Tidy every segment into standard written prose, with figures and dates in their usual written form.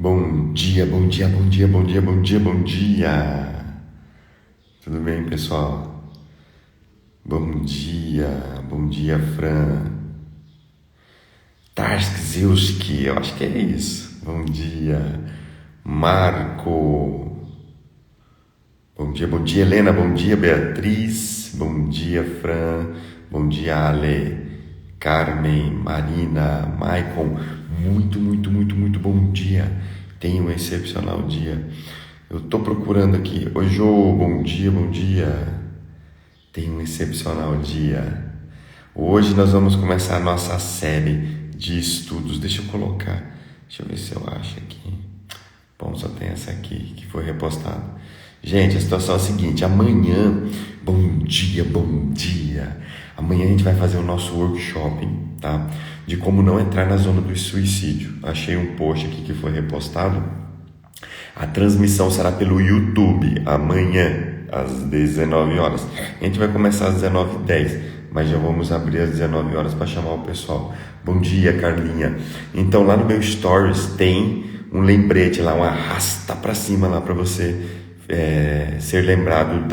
Bom dia, bom dia, bom dia, bom dia, bom dia, bom dia. Tudo bem, pessoal? Bom dia, Fran. Tarski, eu acho que é isso. Bom dia, Marco. Bom dia, Helena. Bom dia, Beatriz. Bom dia, Fran. Bom dia, Ale. Carmen, Marina, Maicon. Muito bom dia. Tenha um excepcional dia. Eu tô procurando aqui. Oi, Jô, bom dia. Tenha um excepcional dia. Hoje nós vamos começar a nossa série de estudos. Deixa eu ver se eu acho aqui. Bom, só tem essa aqui que foi repostada. Gente, a situação é a seguinte: amanhã, bom dia. Amanhã a gente vai fazer o nosso workshop, tá? De como não entrar na zona do suicídio. Achei um post aqui que foi repostado. A transmissão será pelo YouTube amanhã, às 19 horas. A gente vai começar às 19h10, mas já vamos abrir às 19 horas para chamar o pessoal. Bom dia, Carlinha. Então, lá no meu Stories tem um lembrete lá, um arrasta para cima lá para você ser lembrado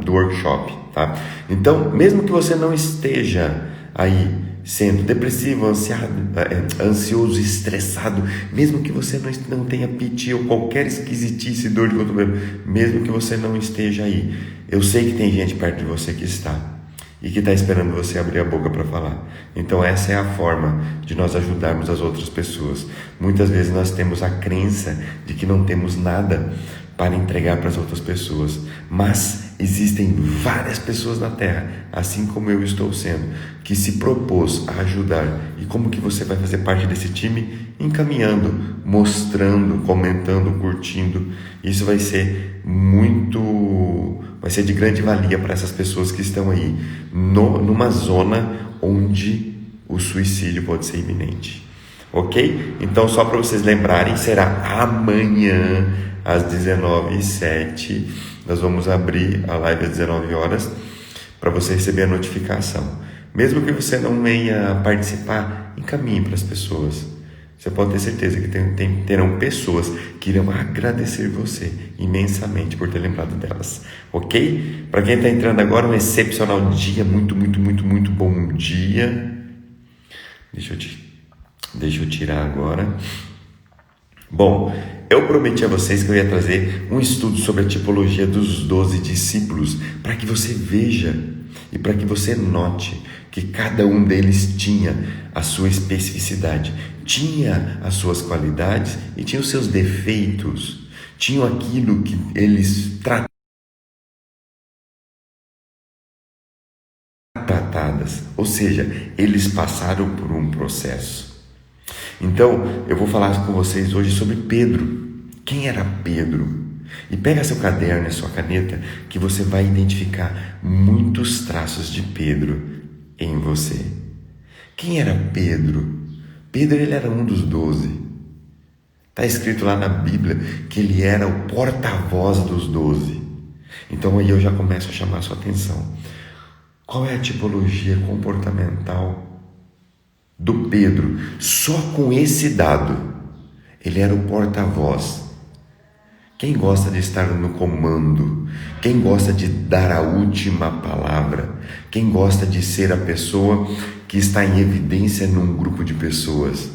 do workshop, tá? Então, mesmo que você não esteja aí sendo depressivo, ansioso, estressado, mesmo que você não tenha piti ou qualquer esquisitice, dor de cotovelo, mesmo que você não esteja aí, eu sei que tem gente perto de você que está e que está esperando você abrir a boca para falar. Então essa é a forma de nós ajudarmos as outras pessoas. Muitas vezes nós temos a crença de que não temos nada para entregar para as outras pessoas, mas existem várias pessoas na Terra, assim como eu estou sendo, que se propôs a ajudar. E como que você vai fazer parte desse time? Encaminhando, mostrando, comentando, curtindo. Isso vai ser de grande valia para essas pessoas que estão aí numa zona onde o suicídio pode ser iminente. Ok? Então, só para vocês lembrarem, será amanhã às 19h07. Nós vamos abrir a live às 19 horas para você receber a notificação. Mesmo que você não venha participar, encaminhe para as pessoas. Você pode ter certeza que terão pessoas que irão agradecer você imensamente por ter lembrado delas. Ok? Para quem está entrando agora, um excepcional dia. Muito bom dia. Deixa eu tirar agora. Bom, eu prometi a vocês que eu ia trazer um estudo sobre a tipologia dos 12 discípulos para que você veja e para que você note que cada um deles tinha a sua especificidade, tinha as suas qualidades e tinha os seus defeitos, tinha aquilo que eles tratadas, ou seja, eles passaram por um processo. Então, eu vou falar com vocês hoje sobre Pedro. Quem era Pedro? E pega seu caderno e sua caneta que você vai identificar muitos traços de Pedro em você. Quem era Pedro? Pedro, ele era um dos 12. Está escrito lá na Bíblia que ele era o porta-voz dos 12. Então aí eu já começo a chamar a sua atenção. Qual é a tipologia comportamental do Pedro? Só com esse dado, ele era o porta-voz. Quem gosta de estar no comando? Quem gosta de dar a última palavra? Quem gosta de ser a pessoa que está em evidência num grupo de pessoas?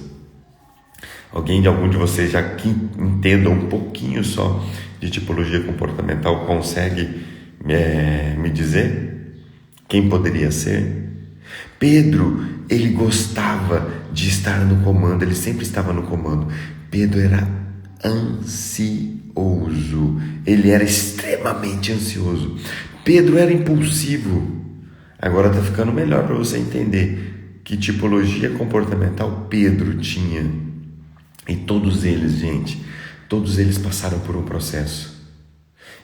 Algum de vocês já que entenda um pouquinho só de tipologia comportamental consegue me dizer quem poderia ser? Pedro, ele gostava de estar no comando, ele sempre estava no comando. Pedro era ansioso, ele era extremamente ansioso. Pedro era impulsivo. Agora está ficando melhor para você entender que tipologia comportamental Pedro tinha. E todos eles, gente, todos eles passaram por um processo.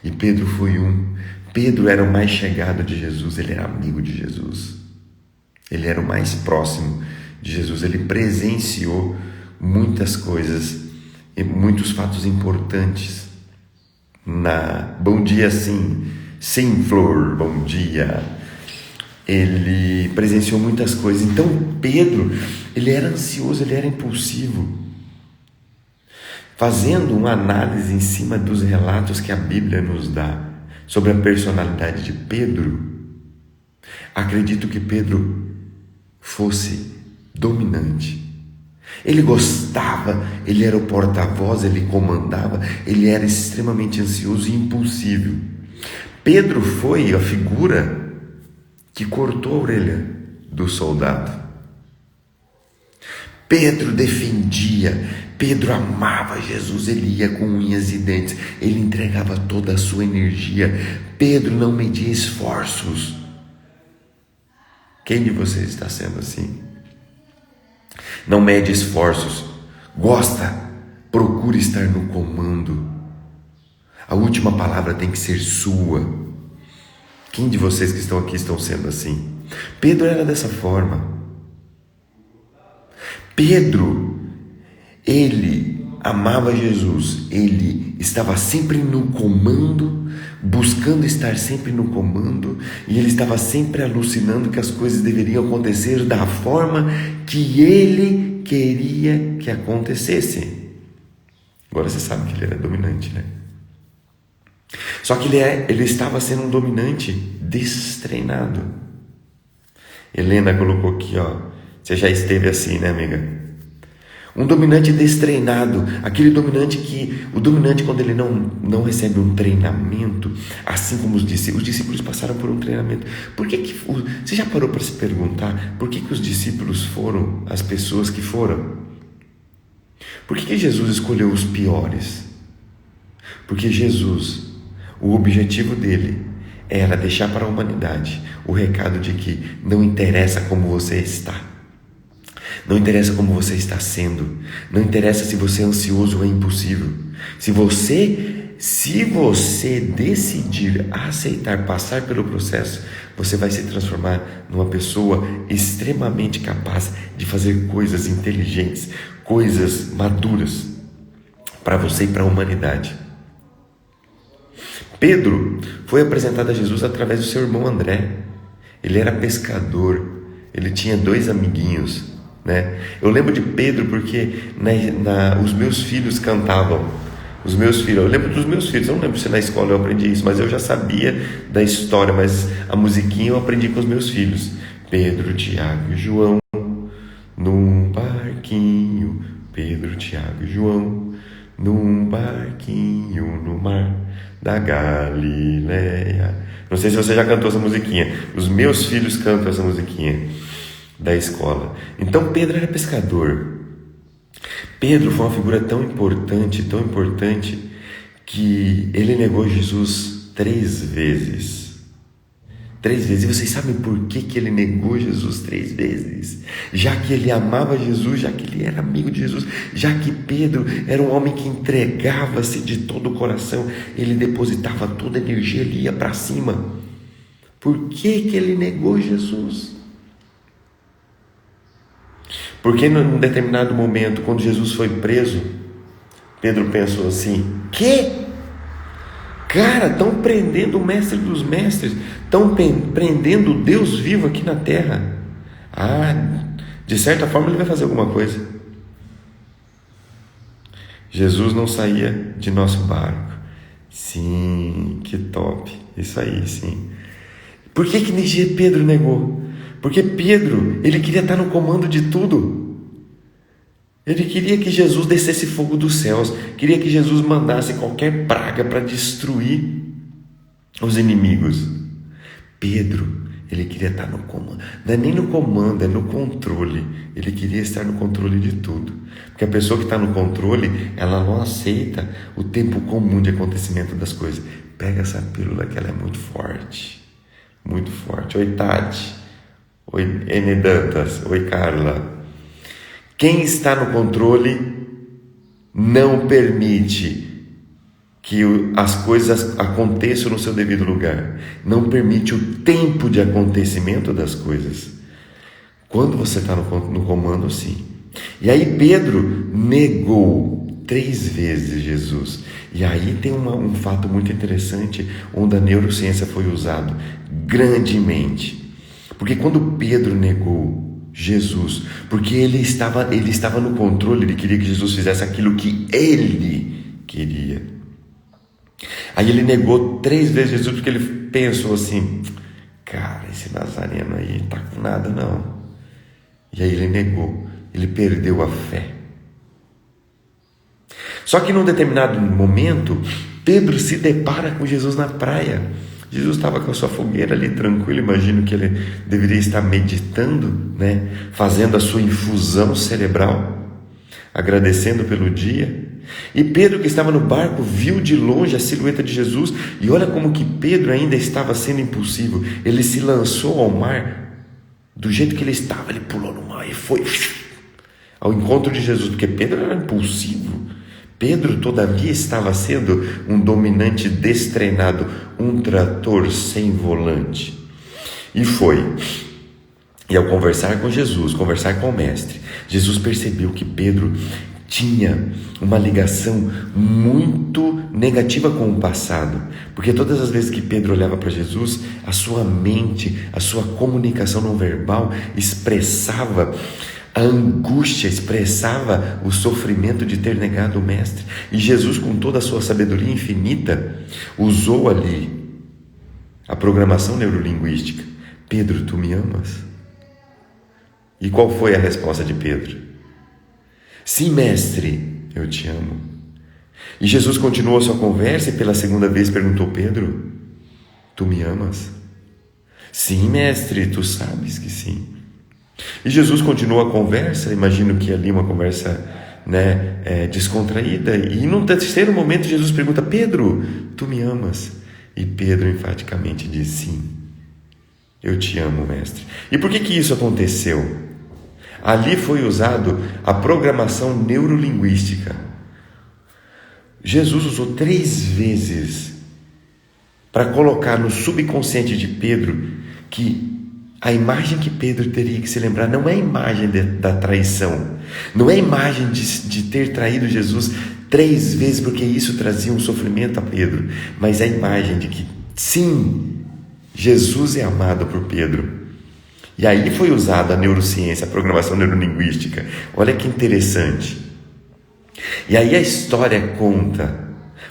E Pedro foi um. Pedro era o mais chegado de Jesus, ele era amigo de Jesus. Ele era o mais próximo de Jesus, ele presenciou muitas coisas e muitos fatos importantes. Bom dia, sim, Flor, bom dia. Ele presenciou muitas coisas. Então Pedro, ele era ansioso, ele era impulsivo. fazendo uma análise em cima dos relatos que a Bíblia nos dá sobre a personalidade de Pedro, acredito que Pedro fosse dominante. Ele gostava, ele era o porta-voz, ele comandava, ele era extremamente ansioso e impulsivo. Pedro foi a figura que cortou a orelha do soldado. Pedro defendia, Pedro amava Jesus, ele ia com unhas e dentes, ele entregava toda a sua energia. Pedro não media esforços. Quem de vocês está sendo assim? Não mede esforços, gosta, procura estar no comando. A última palavra tem que ser sua. Quem de vocês que estão aqui estão sendo assim? Pedro era dessa forma. Pedro, ele amava Jesus, ele estava sempre no comando, buscando estar sempre no comando, e ele estava sempre alucinando que as coisas deveriam acontecer da forma que ele queria que acontecesse. Agora você sabe que ele era dominante, né? Só que ele estava sendo um dominante destreinado. Helena colocou aqui, ó. Você já esteve assim, né, amiga? Um dominante destreinado, aquele dominante o dominante quando ele não recebe um treinamento, assim como os discípulos passaram por um treinamento. Você já parou para se perguntar por que os discípulos foram as pessoas que foram? Por que Jesus escolheu os piores? Porque Jesus, o objetivo dele era deixar para a humanidade o recado de que não interessa como você está. Não interessa como você está sendo. Não interessa se você é ansioso ou é impulsivo. Se você decidir aceitar passar pelo processo, você vai se transformar numa pessoa extremamente capaz de fazer coisas inteligentes, coisas maduras para você e para a humanidade. Pedro foi apresentado a Jesus através do seu irmão André. Ele era pescador, ele tinha 2 amiguinhos, né? Eu lembro de Pedro porque os meus filhos cantavam. Eu lembro dos meus filhos, eu não lembro se na escola eu aprendi isso, mas eu já sabia da história, mas a musiquinha eu aprendi com os meus filhos. Pedro, Tiago e João, num barquinho. Pedro, Tiago e João, num barquinho no mar da Galileia. Não sei se você já cantou essa musiquinha. Os meus filhos cantam essa musiquinha da escola. Então Pedro era pescador. Pedro foi uma figura tão importante, que ele negou Jesus 3 vezes. 3 vezes. E vocês sabem por que ele negou Jesus 3 vezes? Já que ele amava Jesus, já que ele era amigo de Jesus, já que Pedro era um homem que entregava-se de todo o coração, ele depositava toda a energia, ele ia para cima. Por que ele negou Jesus? Porque num determinado momento, quando Jesus foi preso, Pedro pensou assim: que? Cara, estão prendendo o mestre dos mestres, estão prendendo o Deus vivo aqui na terra. De certa forma ele vai fazer alguma coisa. Jesus não saía de nosso barco. Sim, que top, isso aí, sim. Por que Pedro negou? Porque Pedro, ele queria estar no comando de tudo. Ele queria que Jesus descesse fogo dos céus, queria que Jesus mandasse qualquer praga para destruir os inimigos. Pedro, ele queria estar no comando, não é nem no comando, é no controle. Ele queria estar no controle de tudo, porque a pessoa que está no controle, ela não aceita o tempo comum de acontecimento das coisas. Pega essa pílula que ela é muito forte, muito forte. Oi, Tati. Oi, N. Dantas. Oi, Carla. Quem está no controle não permite que as coisas aconteçam no seu devido lugar. Não permite o tempo de acontecimento das coisas. Quando você está no comando, sim. E aí Pedro negou 3 vezes Jesus. E aí tem um fato muito interessante, onde a neurociência foi usada grandemente. Porque quando Pedro negou Jesus, porque ele estava no controle, ele queria que Jesus fizesse aquilo que ele queria. Aí ele negou 3 vezes Jesus, porque ele pensou assim: cara, esse Nazareno aí não tá com nada não. E aí ele negou, ele perdeu a fé. Só que num determinado momento, Pedro se depara com Jesus na praia. Jesus estava com a sua fogueira ali tranquilo, imagino que ele deveria estar meditando, né? Fazendo a sua infusão cerebral, agradecendo pelo dia. E Pedro, que estava no barco, viu de longe a silhueta de Jesus, e olha como que Pedro ainda estava sendo impulsivo. Ele se lançou ao mar, do jeito que ele estava, ele pulou no mar e foi ao encontro de Jesus, porque Pedro era impulsivo. Pedro, todavia, estava sendo um dominante destreinado, um trator sem volante. E foi. E ao conversar com Jesus, conversar com o Mestre, Jesus percebeu que Pedro tinha uma ligação muito negativa com o passado, porque todas as vezes que Pedro olhava para Jesus, a sua mente, a sua comunicação não verbal expressava a angústia, expressava o sofrimento de ter negado o Mestre. E Jesus, com toda a sua sabedoria infinita, usou ali a programação neurolinguística. Pedro, tu me amas? E qual foi a resposta de Pedro? Sim, Mestre, eu te amo. E Jesus continuou a sua conversa e pela segunda vez perguntou: Pedro, tu me amas? Sim, Mestre, tu sabes que sim. E Jesus continuou a conversa, imagino que ali uma conversa, descontraída, e num terceiro momento Jesus pergunta: Pedro, tu me amas? E Pedro enfaticamente diz: sim, eu te amo, Mestre. E por que isso aconteceu? Ali foi usado a programação neurolinguística. Jesus usou 3 vezes para colocar no subconsciente de Pedro que a imagem que Pedro teria que se lembrar não é a imagem da traição, não é a imagem de ter traído Jesus 3 vezes, porque isso trazia um sofrimento a Pedro, mas é a imagem de que, sim, Jesus é amado por Pedro. E aí foi usada a neurociência, a programação neurolinguística. Olha que interessante. E aí a história conta.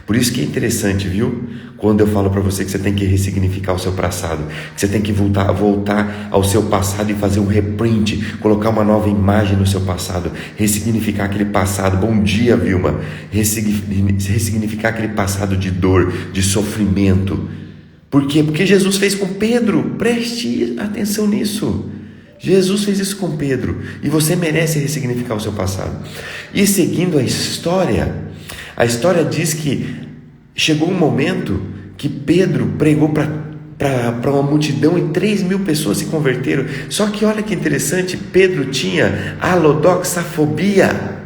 Por isso que é interessante, viu? Quando eu falo para você que você tem que ressignificar o seu passado, que você tem que voltar ao seu passado e fazer um reprint, colocar uma nova imagem no seu passado, ressignificar aquele passado. Bom dia, Vilma. Ressignificar aquele passado de dor, de sofrimento. Por quê? Porque Jesus fez com Pedro. Preste atenção nisso. Jesus fez isso com Pedro e você merece ressignificar o seu passado. E seguindo a história diz que chegou um momento que Pedro pregou para uma multidão e 3.000 pessoas se converteram. Só que olha que interessante, Pedro tinha alodoxafobia.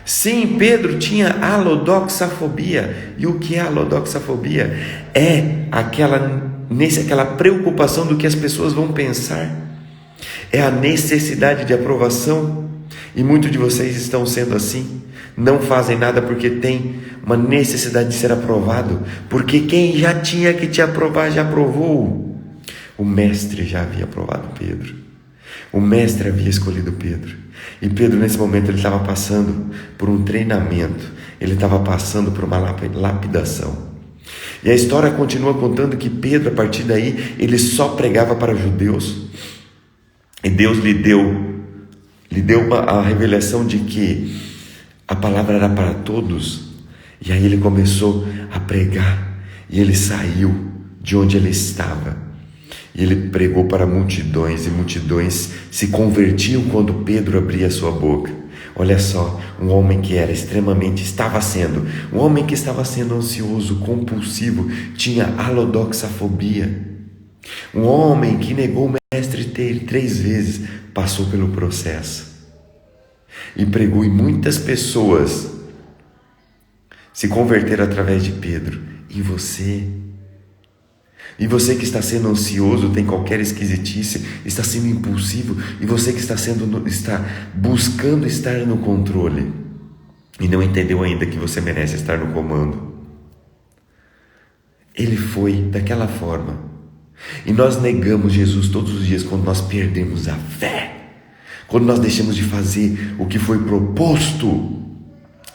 Sim, Pedro tinha alodoxafobia. E o que é alodoxafobia? É aquela preocupação do que as pessoas vão pensar. É a necessidade de aprovação. E muitos de vocês estão sendo assim. Não fazem nada porque tem uma necessidade de ser aprovado, porque quem já tinha que te aprovar já aprovou. O Mestre já havia aprovado Pedro. O Mestre havia escolhido Pedro. E Pedro, nesse momento, ele estava passando por um treinamento. Ele estava passando por uma lapidação. E a história continua contando que Pedro, a partir daí, ele só pregava para judeus. E Deus lhe deu a revelação de que a palavra era para todos. E aí ele começou a pregar. E ele saiu de onde ele estava. E ele pregou para multidões. E multidões se convertiam quando Pedro abria a sua boca. Olha só, um homem que estava sendo ansioso, compulsivo, tinha alodoxafobia. Um homem que negou o Mestre 3 vezes, passou pelo processo. E pregou, e muitas pessoas se converteram através de Pedro. E você que está sendo ansioso, tem qualquer esquisitice, está sendo impulsivo, e você que está buscando estar no controle e não entendeu ainda que você merece estar no comando. Ele foi daquela forma. E nós negamos Jesus todos os dias quando nós perdemos a fé. Quando nós deixamos de fazer o que foi proposto,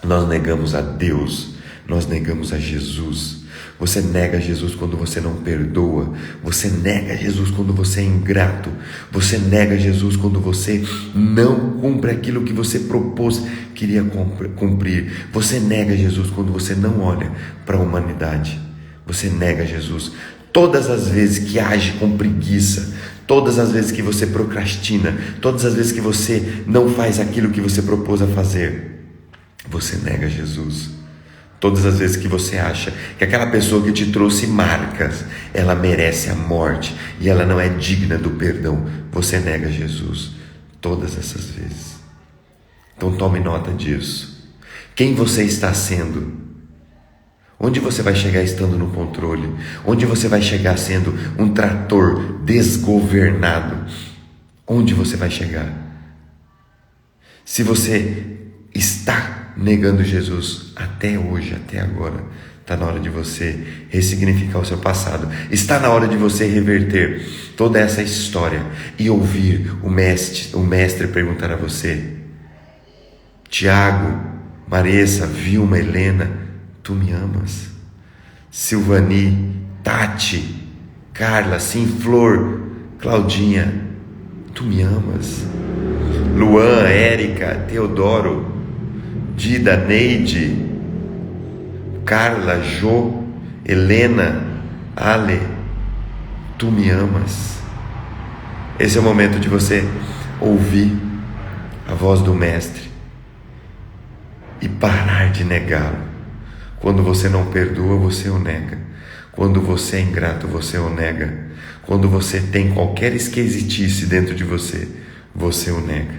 nós negamos a Deus, nós negamos a Jesus. Você nega Jesus quando você não perdoa. Você nega Jesus quando você é ingrato. Você nega Jesus quando você não cumpre aquilo que você propôs, queria cumprir. Você nega Jesus quando você não olha para a humanidade. Você nega Jesus todas as vezes que age com preguiça, todas as vezes que você procrastina, todas as vezes que você não faz aquilo que você propôs a fazer. Você nega Jesus. Todas as vezes que você acha que aquela pessoa que te trouxe marcas, ela merece a morte e ela não é digna do perdão, você nega Jesus. Todas essas vezes. Então tome nota disso. Quem você está sendo? Onde você vai chegar estando no controle? Onde você vai chegar sendo um trator desgovernado? Onde você vai chegar? Se você está negando Jesus até hoje, até agora, está na hora de você ressignificar o seu passado. Está na hora de você reverter toda essa história e ouvir o mestre perguntar a você: Tiago, Maressa, Vilma, Helena, tu me amas? Silvani, Tati, Carla, Sim, Flor, Claudinha, tu me amas? Luan, Érica, Teodoro, Dida, Neide, Carla, Jô, Helena, Ale, tu me amas? Esse é o momento de você ouvir a voz do Mestre e parar de negá-lo. Quando você não perdoa, você o nega. Quando você é ingrato, você o nega. Quando você tem qualquer esquisitice dentro de você, você o nega.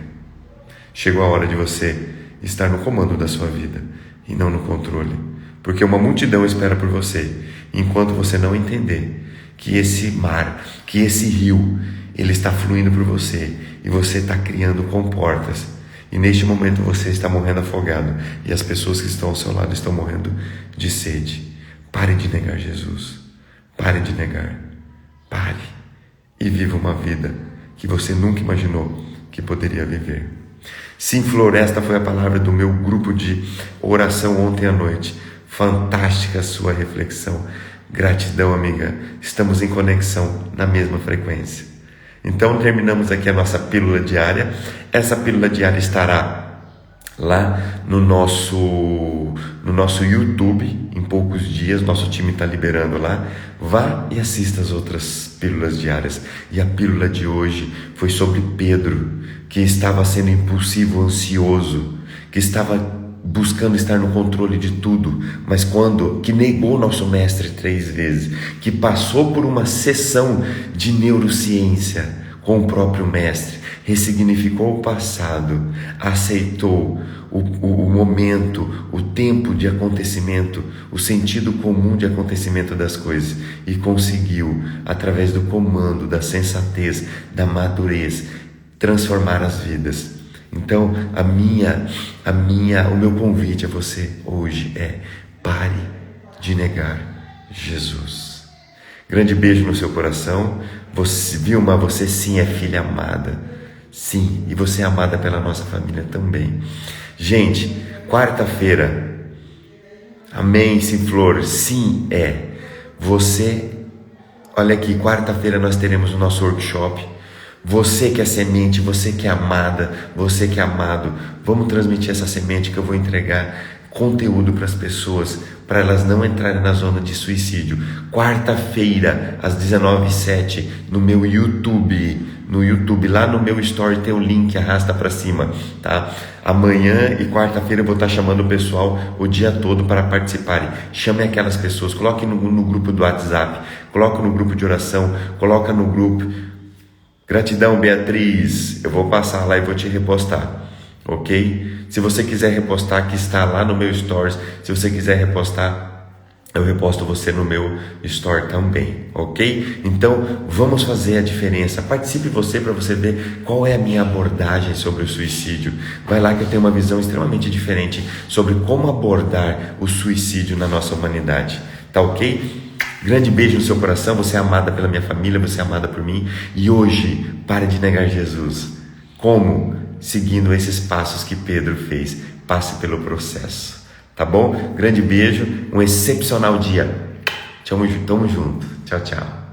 Chegou a hora de você estar no comando da sua vida e não no controle, porque uma multidão espera por você, enquanto você não entender que esse mar, que esse rio, ele está fluindo por você e você está criando comportas, e neste momento você está morrendo afogado e as pessoas que estão ao seu lado estão morrendo de sede. Pare de negar Jesus, pare de negar, pare e viva uma vida que você nunca imaginou que poderia viver. Sim, Flor, esta foi a palavra do meu grupo de oração ontem à noite. Fantástica a sua reflexão. Gratidão, amiga. Estamos em conexão na mesma frequência. Então terminamos aqui a nossa pílula diária. Essa pílula diária estará lá no nosso YouTube em poucos dias. Nosso time está liberando lá. Vá e assista as outras pílulas diárias. E a pílula de hoje foi sobre Pedro, que estava sendo impulsivo, ansioso, que estava buscando estar no controle de tudo, mas que negou nosso mestre 3 vezes, que passou por uma sessão de neurociência com o próprio mestre, ressignificou o passado, aceitou o momento, o tempo de acontecimento, o sentido comum de acontecimento das coisas e conseguiu, através do comando, da sensatez, da madurez, transformar as vidas. Então, o meu convite a você hoje é: pare de negar Jesus. Grande beijo no seu coração. Vilma, você sim é filha amada. Sim, e você é amada pela nossa família também. Gente, quarta-feira, amém, Sim, Flor, sim é. Você, olha aqui, quarta-feira nós teremos o nosso workshop. Você que é semente, você que é amada, você que é amado, vamos transmitir essa semente que eu vou entregar conteúdo para as pessoas, para elas não entrarem na zona de suicídio. Quarta-feira, às 19h07, no meu YouTube. No YouTube, lá no meu story tem o link, arrasta para cima, tá? Amanhã e quarta-feira eu vou estar chamando o pessoal o dia todo para participarem. Chame aquelas pessoas, coloque no grupo do WhatsApp, coloque no grupo de oração, coloca no grupo. Gratidão, Beatriz, eu vou passar lá e vou te repostar, ok? Se você quiser repostar, que está lá no meu stories, se você quiser repostar, eu reposto você no meu story também, ok? Então, vamos fazer a diferença. Participe você para você ver qual é a minha abordagem sobre o suicídio. Vai lá que eu tenho uma visão extremamente diferente sobre como abordar o suicídio na nossa humanidade, tá ok? Grande beijo no seu coração, você é amada pela minha família, você é amada por mim. E hoje, pare de negar Jesus. Como? seguindo esses passos que Pedro fez. Passe pelo processo, tá bom? Grande beijo, um excepcional dia. Tamo junto. Tchau, tchau.